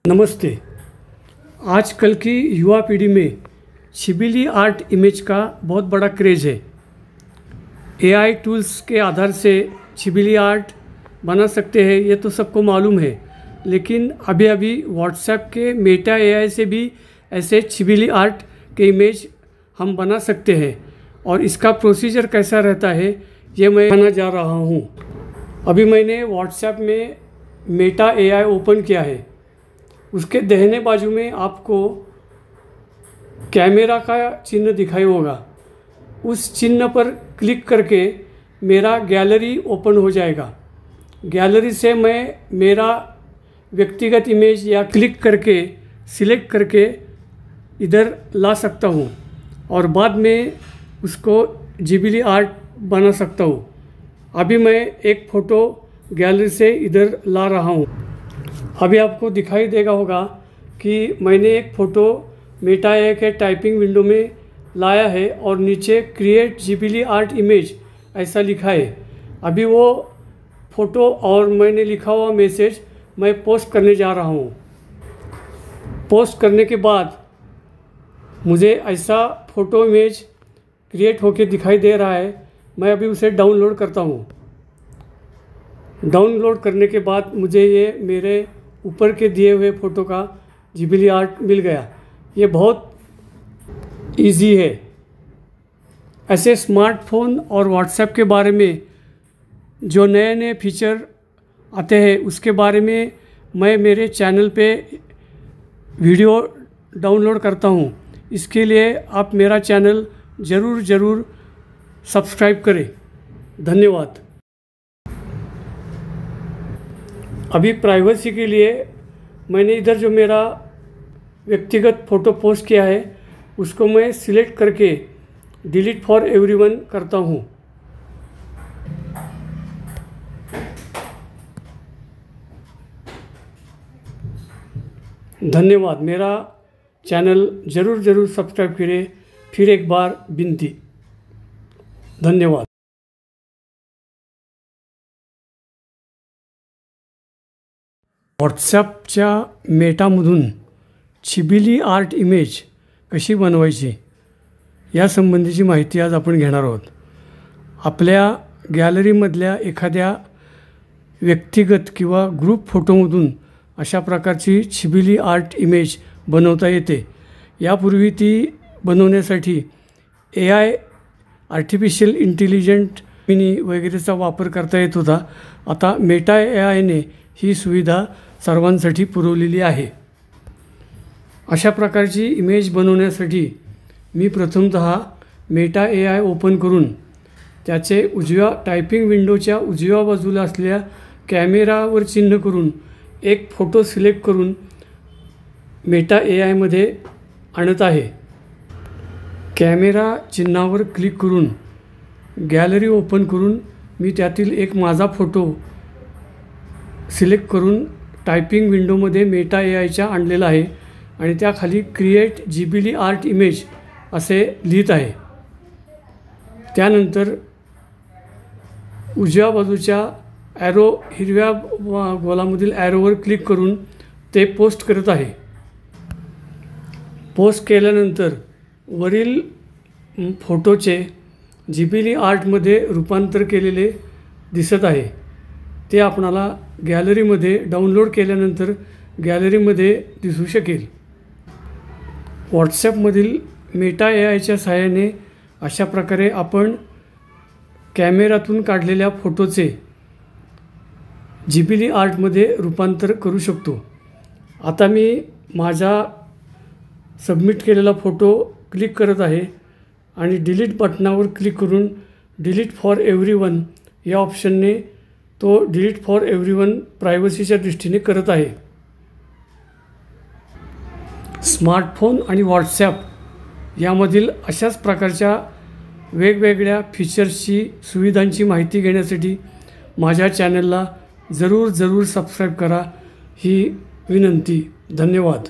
नमस्ते। आजकल की युवा पीढ़ी में छिबिली आर्ट इमेज का बहुत बड़ा क्रेज़ है। एआई टूल्स के आधार से छिबिली आर्ट बना सकते हैं, ये तो सबको मालूम है। लेकिन अभी अभी व्हाट्सएप के मेटा एआई से भी ऐसे छिबिली आर्ट के इमेज हम बना सकते हैं, और इसका प्रोसीजर कैसा रहता है ये मैं बताना जा रहा हूँ। अभी मैंने व्हाट्सएप में मेटा एआई ओपन किया है। उसके दाहिने बाजू में आपको कैमरा का चिन्ह दिखाई होगा। उस चिन्ह पर क्लिक करके मेरा गैलरी ओपन हो जाएगा। गैलरी से मैं मेरा व्यक्तिगत इमेज या क्लिक करके सिलेक्ट करके इधर ला सकता हूँ, और बाद में उसको छिबिली आर्ट बना सकता हूँ। अभी मैं एक फ़ोटो गैलरी से इधर ला रहा हूँ। अभी आपको दिखाई देगा होगा कि मैंने एक फ़ोटो मेटा एआई के टाइपिंग विंडो में लाया है, और नीचे क्रिएट छिबिली आर्ट इमेज ऐसा लिखा है। अभी वो फ़ोटो और मैंने लिखा हुआ मैसेज मैं पोस्ट करने जा रहा हूँ। पोस्ट करने के बाद मुझे ऐसा फ़ोटो इमेज क्रिएट होके दिखाई दे रहा है। मैं अभी उसे डाउनलोड करता हूँ। डाउनलोड करने के बाद मुझे ये मेरे ऊपर के दिए हुए फ़ोटो का छिबिली आर्ट मिल गया। ये बहुत इजी है। ऐसे स्मार्टफोन और व्हाट्सएप के बारे में जो नए नए फीचर आते हैं उसके बारे में मैं मेरे चैनल पे वीडियो डाउनलोड करता हूँ। इसके लिए आप मेरा चैनल ज़रूर सब्सक्राइब करें। धन्यवाद। अभी प्राइवेसी के लिए मैंने इधर जो मेरा व्यक्तिगत फ़ोटो पोस्ट किया है उसको मैं सिलेक्ट करके डिलीट फॉर एवरीवन करता हूँ। धन्यवाद। मेरा चैनल ज़रूर सब्सक्राइब करें। फिर एक बार विनती। धन्यवाद। व्हॉट्सॲपच्या मेटामधून छिबिली आर्ट इमेज कशी बनवायची यासंबंधीची माहिती आज आपण घेणार आहोत। आपल्या गॅलरीमधल्या एखाद्या व्यक्तिगत किंवा ग्रुप फोटोमधून अशा प्रकारची छिबिली आर्ट इमेज बनवता येते। यापूर्वी ती बनवण्यासाठी एआय आर्टिफिशियल इंटेलिजंट मिनी वगैरेचा वापर करता येत होता। आता मेटा एआयने ही सुविधा सर्वांसाठी पुरवलेली आहे। अशा प्रकारची इमेज बनवण्यासाठी मी प्रथमतः मेटा एआय ओपन करून त्याचे टायपिंग विंडोच्या उजव्या बाजूला असलेल्या कॅमेरावर चिन्ह करून एक फ़ोटो सिलेक्ट करून मेटा एआयमध्ये आणत आहे। कॅमेरा चिन्हावर क्लिक करून गॅलरी ओपन करून मी त्यातील एक माझा फ़ोटो सिलेक्ट करून टायपिंग विंडोमध्ये मेटा एआयच्या आणलेला आहे, आणि त्याखाली क्रिएट छिबिली आर्ट इमेज असे लिहित आहे। त्यानंतर उजव्या बाजूच्या हिरव्या गोलामधील ॲरोवर क्लिक करून ते पोस्ट करत आहे। पोस्ट केल्यानंतर वरील फ़ोटोचे छिबिली आर्टमध्ये रूपांतर केलेले दिसत आहे। ते आपणाला गॅलरीमध्ये डाउनलोड केल्यानंतर गॅलरीमध्ये दिसू शकेल। व्हॉट्सॲपमधील मेटा एआयच्या सहाय्याने अशा प्रकारे आपण कॅमेऱ्यातून काढलेल्या फ़ोटोचे छिबिली आर्टमध्ये रूपांतर करू शकतो। आता मी माझा सबमिट केलेला फ़ोटो क्लिक करत आहे आणि डिलीट बटनावर क्लिक करून डिलीट फॉर एव्हरीवन या ऑप्शनने तो डिलीट फॉर एव्हरीवन प्रायव्हसीच्या दृष्टीने करत आहे। स्मार्टफोन आणि व्हॉट्सॲप यामधील अशाच प्रकारच्या वेगवेगळ्या फीचर्सची सुविधांची माहिती घेण्यासाठी माझ्या चॅनलला ज़रूर सबस्क्राइब करा ही विनंती। धन्यवाद।